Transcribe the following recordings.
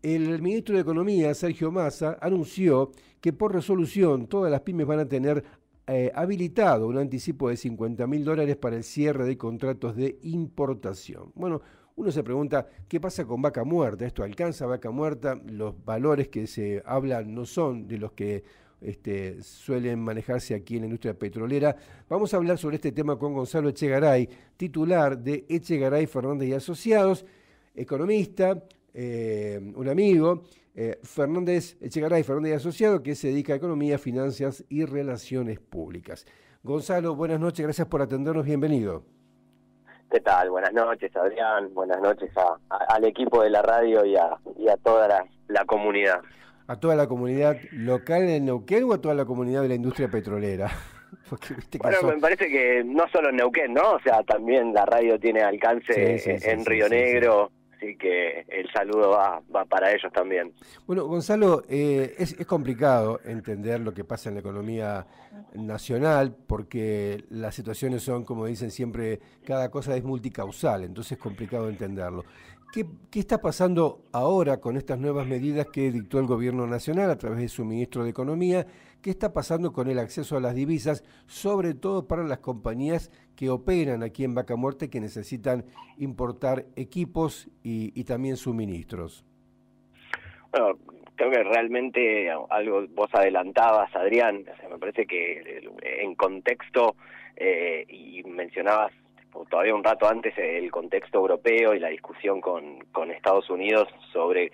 El ministro de Economía, Sergio Massa, anunció que por resolución todas las pymes van a tener habilitado un anticipo de $50.000 para el cierre de contratos de importación. Bueno, uno se pregunta, ¿qué pasa con Vaca Muerta? ¿Esto alcanza Vaca Muerta? Los valores que se hablan no son de los que suelen manejarse aquí en la industria petrolera. Vamos a hablar sobre este tema con Gonzalo Echegaray, titular de Echegaray Fernández y Asociados, economista, un amigo, Echegaray Fernández y Asociado, que se dedica a economía, finanzas y relaciones públicas. Gonzalo, buenas noches, gracias por atendernos, bienvenido. ¿Qué tal? Buenas noches, Adrián. Buenas noches al equipo de la radio y a toda la comunidad. ¿A toda la comunidad local en Neuquén o a toda la comunidad de la industria petrolera? Porque viste que bueno, me parece que no solo en Neuquén, ¿no? O sea, también la radio tiene alcance en Río Negro. Así que el saludo va para ellos también. Bueno, Gonzalo, es complicado entender lo que pasa en la economía nacional porque las situaciones son, como dicen siempre, cada cosa es multicausal, entonces es complicado entenderlo. ¿Qué está pasando ahora con estas nuevas medidas que dictó el gobierno nacional a través de su ministro de Economía? ¿Qué está pasando con el acceso a las divisas, sobre todo para las compañías que operan aquí en Vaca Muerta y que necesitan importar equipos y también suministros? Bueno, creo que realmente algo vos adelantabas, Adrián. O sea, me parece que en contexto, y mencionabas todavía un rato antes el contexto europeo y la discusión con Estados Unidos sobre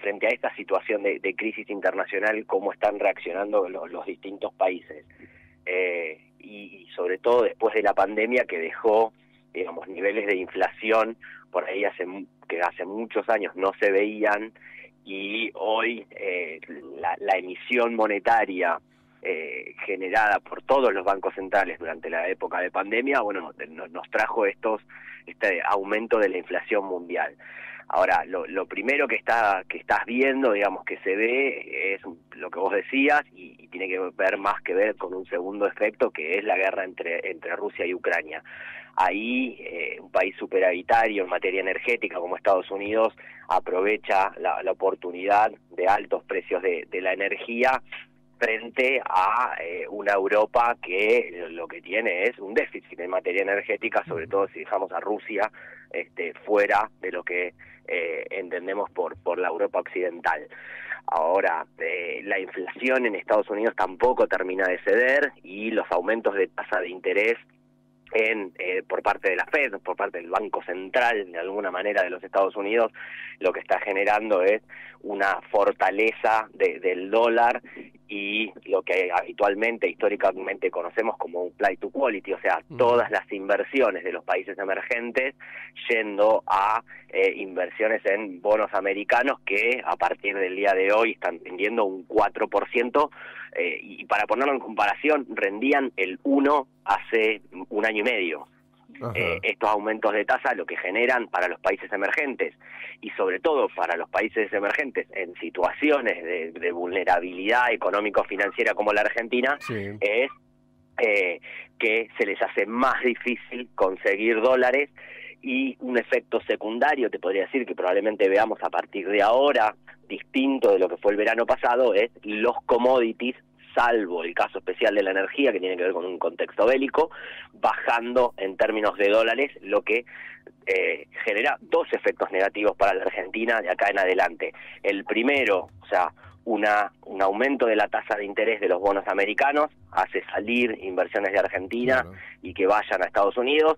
frente a esta situación de crisis internacional, cómo están reaccionando los distintos países. Y sobre todo después de la pandemia que dejó, digamos, niveles de inflación por ahí que hace muchos años no se veían, y hoy la emisión monetaria generada por todos los bancos centrales durante la época de pandemia, bueno, nos trajo este aumento de la inflación mundial. Ahora, lo primero que estás viendo, digamos, que se ve, es lo que vos decías, y tiene que ver con un segundo efecto, que es la guerra entre Rusia y Ucrania. Ahí, un país superavitario en materia energética como Estados Unidos aprovecha la oportunidad de altos precios de la energía frente a una Europa que lo que tiene es un déficit en materia energética, sobre todo si dejamos a Rusia fuera de lo que entendemos por la Europa occidental. Ahora, la inflación en Estados Unidos tampoco termina de ceder, y los aumentos de tasa de interés por parte de la Fed, por parte del Banco Central, de alguna manera, de los Estados Unidos, lo que está generando es una fortaleza del dólar y lo que habitualmente, históricamente conocemos como un flight to quality, o sea, todas las inversiones de los países emergentes yendo a inversiones en bonos americanos que a partir del día de hoy están vendiendo un 4%, y para ponerlo en comparación, rendían el 1 hace un año y medio. Estos aumentos de tasa lo que generan para los países emergentes, y sobre todo para los países emergentes en situaciones de vulnerabilidad económico-financiera como la Argentina, es que se les hace más difícil conseguir dólares. Y un efecto secundario, te podría decir, que probablemente veamos a partir de ahora, distinto de lo que fue el verano pasado, es los commodities, salvo el caso especial de la energía, que tiene que ver con un contexto bélico, bajando en términos de dólares, lo que genera dos efectos negativos para la Argentina de acá en adelante. El primero, o sea, un aumento de la tasa de interés de los bonos americanos hace salir inversiones de Argentina y que vayan a Estados Unidos.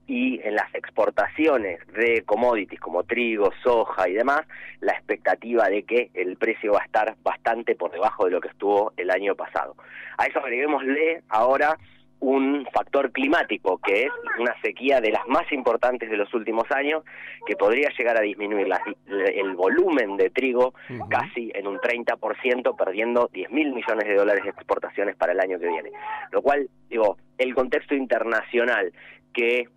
Y en las exportaciones de commodities como trigo, soja y demás, la expectativa de que el precio va a estar bastante por debajo de lo que estuvo el año pasado. A eso agreguémosle ahora un factor climático, que es una sequía de las más importantes de los últimos años, que podría llegar a disminuir el volumen de trigo casi en un 30%, perdiendo 10.000 millones de dólares de exportaciones para el año que viene. Lo cual, digo, el contexto internacional que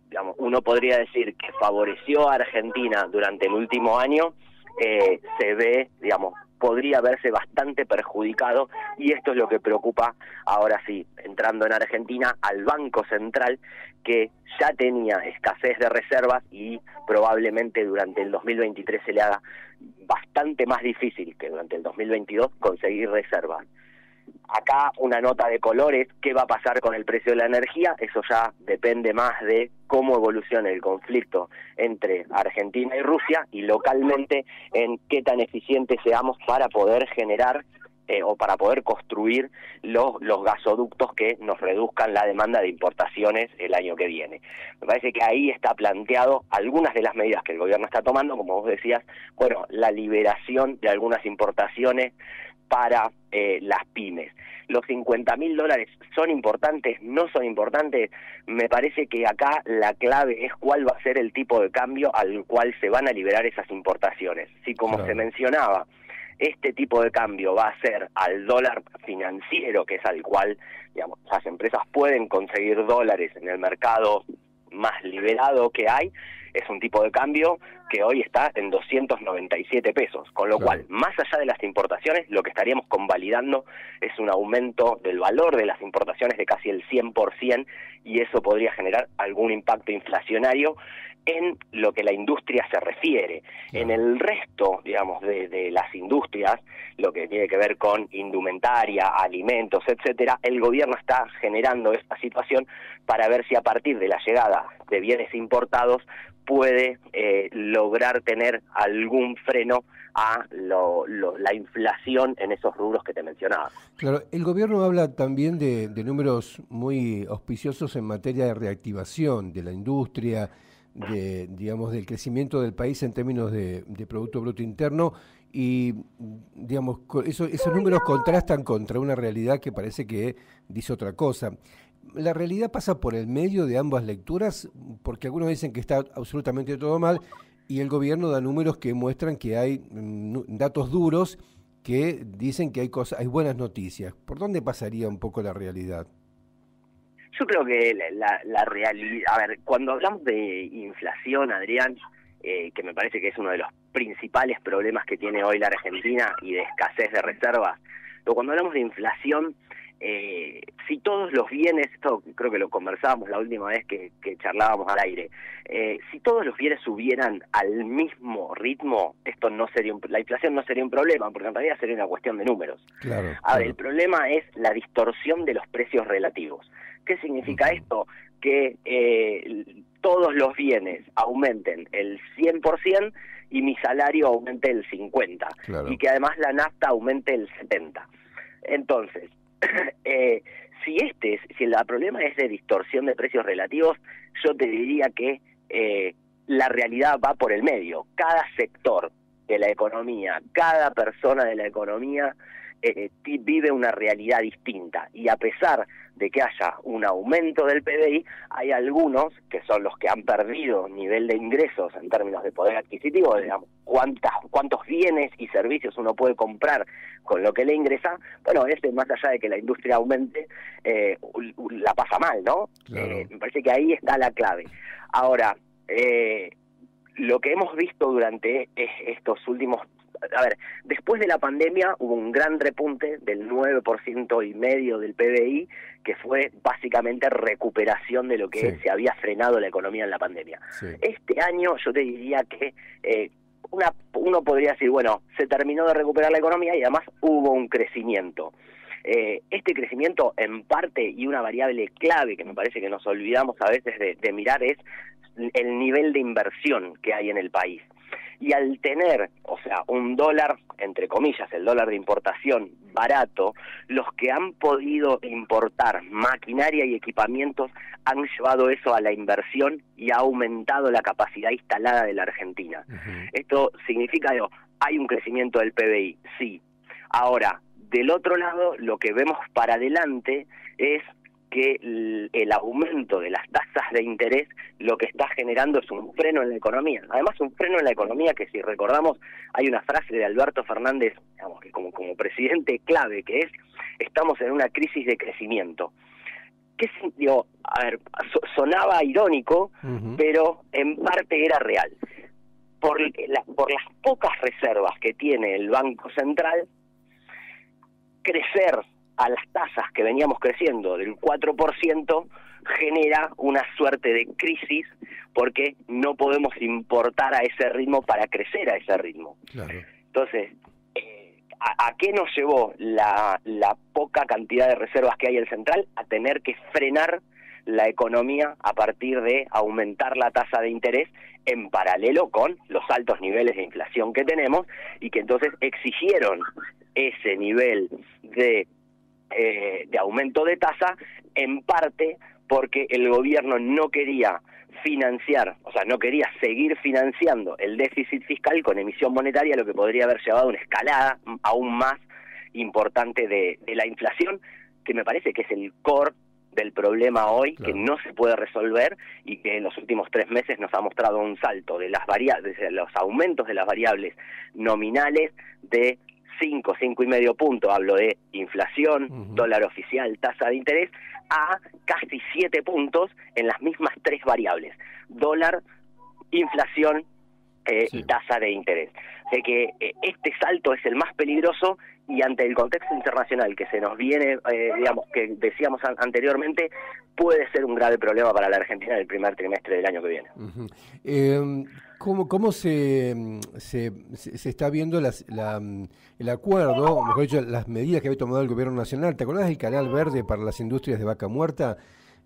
digamos, uno podría decir que favoreció a Argentina durante el último año, se ve, digamos, podría verse bastante perjudicado, y esto es lo que preocupa ahora sí, entrando en Argentina, al Banco Central, que ya tenía escasez de reservas y probablemente durante el 2023 se le haga bastante más difícil que durante el 2022 conseguir reservas. Acá una nota de colores, ¿qué va a pasar con el precio de la energía? Eso ya depende más de cómo evolucione el conflicto entre Argentina y Rusia, y localmente en qué tan eficientes seamos para poder generar o para poder construir los gasoductos que nos reduzcan la demanda de importaciones el año que viene. Me parece que ahí está planteado algunas de las medidas que el gobierno está tomando, como vos decías, bueno, la liberación de algunas importaciones para las pymes. Los $50.000 son importantes, no son importantes. Me parece que acá la clave es cuál va a ser el tipo de cambio al cual se van a liberar esas importaciones. Si, como se mencionaba, este tipo de cambio va a ser al dólar financiero, que es al cual, digamos, las empresas pueden conseguir dólares en el mercado más liberado que hay, es un tipo de cambio que hoy está en 297 pesos, con lo cual, más allá de las importaciones, lo que estaríamos convalidando es un aumento del valor de las importaciones de casi el 100%, y eso podría generar algún impacto inflacionario en lo que la industria se refiere. En el resto, digamos, de las industrias, lo que tiene que ver con indumentaria, alimentos, etcétera, el gobierno está generando esta situación para ver si a partir de la llegada de bienes importados puede lograr tener algún freno a la inflación en esos rubros que te mencionaba. Claro, el gobierno habla también de números muy auspiciosos en materia de reactivación de la industria, digamos, del crecimiento del país en términos de Producto Bruto Interno, y digamos, esos números contrastan contra una realidad que parece que dice otra cosa. ¿La realidad pasa por el medio de ambas lecturas? Porque algunos dicen que está absolutamente todo mal, y el gobierno da números que muestran que hay datos duros que dicen que hay buenas noticias. ¿Por dónde pasaría un poco la realidad? Yo creo que la realidad, a ver, cuando hablamos de inflación, Adrián, que me parece que es uno de los principales problemas que tiene hoy la Argentina, y de escasez de reservas, pero cuando hablamos de inflación, si todos los bienes, esto creo que lo conversábamos la última vez que charlábamos al aire, si todos los bienes subieran al mismo ritmo, esto no sería la inflación no sería un problema, porque en realidad sería una cuestión de números. Claro, Ahora, el problema es la distorsión de los precios relativos. ¿Qué significa esto? Que todos los bienes aumenten el 100% y mi salario aumente el 50%, y que además la nafta aumente el 70%. Entonces, si el problema es de distorsión de precios relativos, yo te diría que la realidad va por el medio. Cada sector de la economía, cada persona de la economía vive una realidad distinta, y a pesar de que haya un aumento del PBI, hay algunos que son los que han perdido nivel de ingresos en términos de poder adquisitivo, digamos, cuántos bienes y servicios uno puede comprar con lo que le ingresa. Bueno, más allá de que la industria aumente, la pasa mal, ¿no? Claro. Me parece que ahí está la clave. Ahora, lo que hemos visto durante estos últimos... A ver, después de la pandemia hubo un gran repunte del 9,5% del PBI, que fue básicamente recuperación de lo que se había frenado la economía en la pandemia. Este año yo te diría que uno podría decir, bueno, se terminó de recuperar la economía y además hubo un crecimiento. Este crecimiento, en parte, y una variable clave que me parece que nos olvidamos a veces de mirar, es el nivel de inversión que hay en el país. Y al tener, o sea, un dólar, entre comillas, el dólar de importación barato, los que han podido importar maquinaria y equipamientos han llevado eso a la inversión y ha aumentado la capacidad instalada de la Argentina. Esto significa, hay un crecimiento del PBI, sí. Ahora, del otro lado, lo que vemos para adelante es que el aumento de las tasas de interés lo que está generando es un freno en la economía. Además, un freno en la economía que, si recordamos, hay una frase de Alberto Fernández, digamos, que como presidente clave, que es: estamos en una crisis de crecimiento. ¿Qué sentido? A ver, sonaba irónico, pero en parte era real. por las pocas reservas que tiene el Banco Central, crecer a las tasas que veníamos creciendo del 4% genera una suerte de crisis, porque no podemos importar a ese ritmo para crecer a ese ritmo. Claro. Entonces, ¿a qué nos llevó la poca cantidad de reservas que hay en el central? A tener que frenar la economía a partir de aumentar la tasa de interés en paralelo con los altos niveles de inflación que tenemos, y que entonces exigieron ese nivel de aumento de tasa, en parte porque el gobierno no quería financiar, o sea, no quería seguir financiando el déficit fiscal con emisión monetaria, lo que podría haber llevado a una escalada aún más importante de la inflación, que me parece que es el core del problema hoy, claro, que no se puede resolver, y que en los últimos 3 meses nos ha mostrado un salto de las variables, de los aumentos de las variables nominales de 5,5 puntos, hablo de inflación, dólar oficial, tasa de interés, a casi 7 puntos en las mismas 3 variables, dólar, inflación y tasa de interés. O sea que este salto es el más peligroso, y ante el contexto internacional que se nos viene, digamos, que decíamos anteriormente, puede ser un grave problema para la Argentina en el primer trimestre del año que viene. ¿Cómo se está viendo el acuerdo, o mejor dicho, las medidas que había tomado el gobierno nacional? ¿Te acordás del canal verde para las industrias de Vaca Muerta?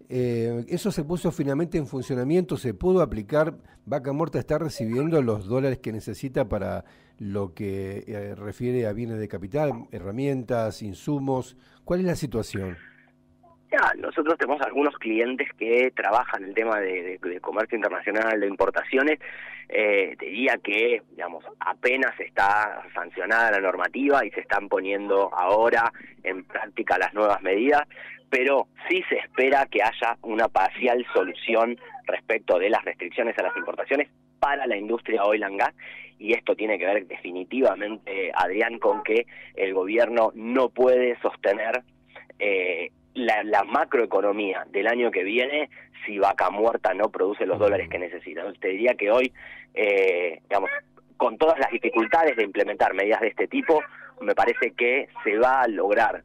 Eso se puso finalmente en funcionamiento, se pudo aplicar. Vaca Muerta está recibiendo los dólares que necesita para lo que refiere a bienes de capital, herramientas, insumos. ¿Cuál es la situación? Ya, nosotros tenemos algunos clientes que trabajan el tema de comercio internacional, de importaciones. Diría que, digamos, apenas está sancionada la normativa y se están poniendo ahora en práctica las nuevas medidas, pero sí se espera que haya una parcial solución respecto de las restricciones a las importaciones para la industria oil and gas, y esto tiene que ver definitivamente, Adrián, con que el gobierno no puede sostener la macroeconomía del año que viene si Vaca Muerta no produce los dólares que necesita. Entonces te diría que hoy, digamos, con todas las dificultades de implementar medidas de este tipo, me parece que se va a lograr,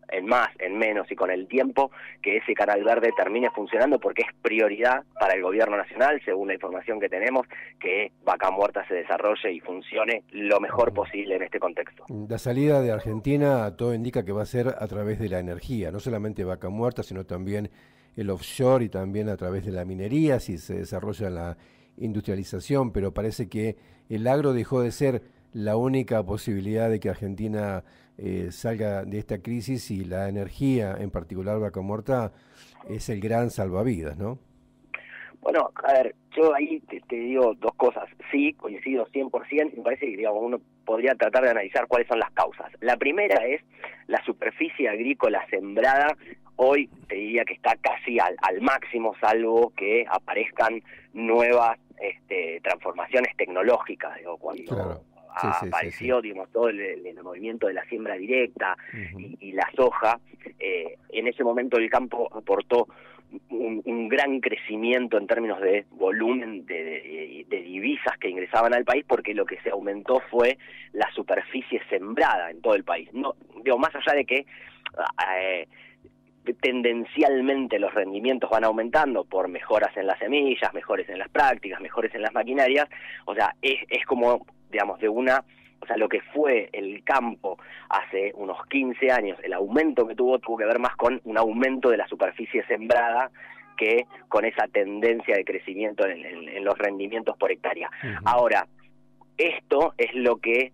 en más, en menos y con el tiempo, que ese canal verde termine funcionando, porque es prioridad para el gobierno nacional, según la información que tenemos, que Vaca Muerta se desarrolle y funcione lo mejor posible en este contexto. La salida de Argentina, todo indica que va a ser a través de la energía, no solamente Vaca Muerta, sino también el offshore y también a través de la minería, si se desarrolla la industrialización, pero parece que el agro dejó de ser la única posibilidad de que Argentina salga de esta crisis, y la energía, en particular Vaca Muerta, es el gran salvavidas, ¿no? Bueno, a ver, yo ahí te digo dos cosas. Sí, coincido 100%, me parece que, digamos, uno podría tratar de analizar cuáles son las causas. La primera es la superficie agrícola sembrada. Hoy te diría que está casi al máximo, salvo que aparezcan nuevas transformaciones tecnológicas, digo, cuando... Claro. Apareció, digamos, todo el movimiento de la siembra directa y la soja. En ese momento el campo aportó un gran crecimiento en términos de volumen de divisas que ingresaban al país, porque lo que se aumentó fue la superficie sembrada en todo el país. No, digo, más allá de que tendencialmente los rendimientos van aumentando por mejoras en las semillas, mejores en las prácticas, mejores en las maquinarias, o sea, es como, digamos, o sea, lo que fue el campo hace unos 15 años, el aumento que tuvo que ver más con un aumento de la superficie sembrada que con esa tendencia de crecimiento en los rendimientos por hectárea. Ahora, esto es lo que...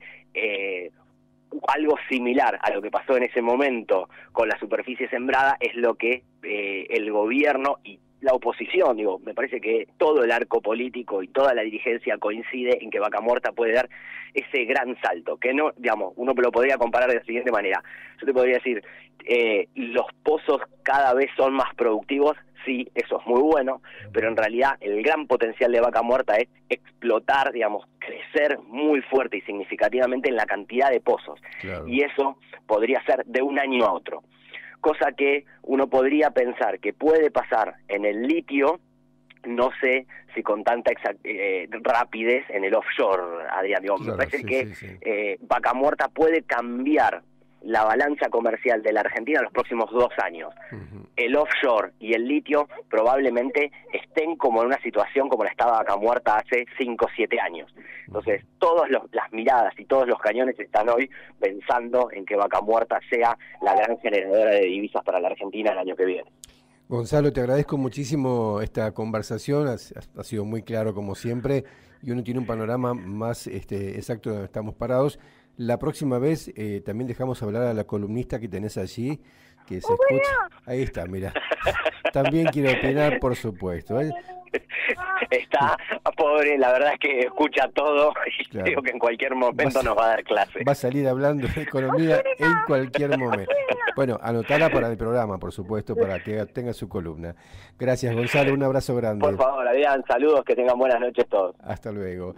algo similar a lo que pasó en ese momento con la superficie sembrada es lo que el gobierno y la oposición, digo, me parece que todo el arco político y toda la dirigencia coincide en que Vaca Muerta puede dar ese gran salto, que no, digamos, uno lo podría comparar de la siguiente manera. Yo te podría decir, los pozos cada vez son más productivos, sí, eso es muy bueno, pero en realidad el gran potencial de Vaca Muerta es explotar, digamos, crecer muy fuerte y significativamente en la cantidad de pozos. Claro. Y eso podría ser de un año a otro. Cosa que uno podría pensar que puede pasar en el litio, no sé si con tanta rapidez en el offshore, Adrián. Digo, Claro, me parece sí, que sí, sí. Vaca Muerta puede cambiar la balanza comercial de la Argentina en los próximos 2 años. El offshore y el litio probablemente estén como en una situación como la estaba Vaca Muerta hace 5 o 7 años. Entonces, todas las miradas y todos los cañones están hoy pensando en que Vaca Muerta sea la gran generadora de divisas para la Argentina el año que viene. Gonzalo, te agradezco muchísimo esta conversación, ha sido muy claro como siempre y uno tiene un panorama más exacto de donde estamos parados. La próxima vez también dejamos hablar a la columnista que tenés allí, que se escucha. Ahí está, mira. También quiero opinar, por supuesto. Está pobre, la verdad es que escucha todo y Claro. creo que en cualquier momento nos va a dar clase. Va a salir hablando de economía en cualquier momento. Bueno, anotala para el programa, por supuesto, para que tenga su columna. Gracias, Gonzalo, un abrazo grande. Por favor, Adrián, saludos, que tengan buenas noches todos. Hasta luego.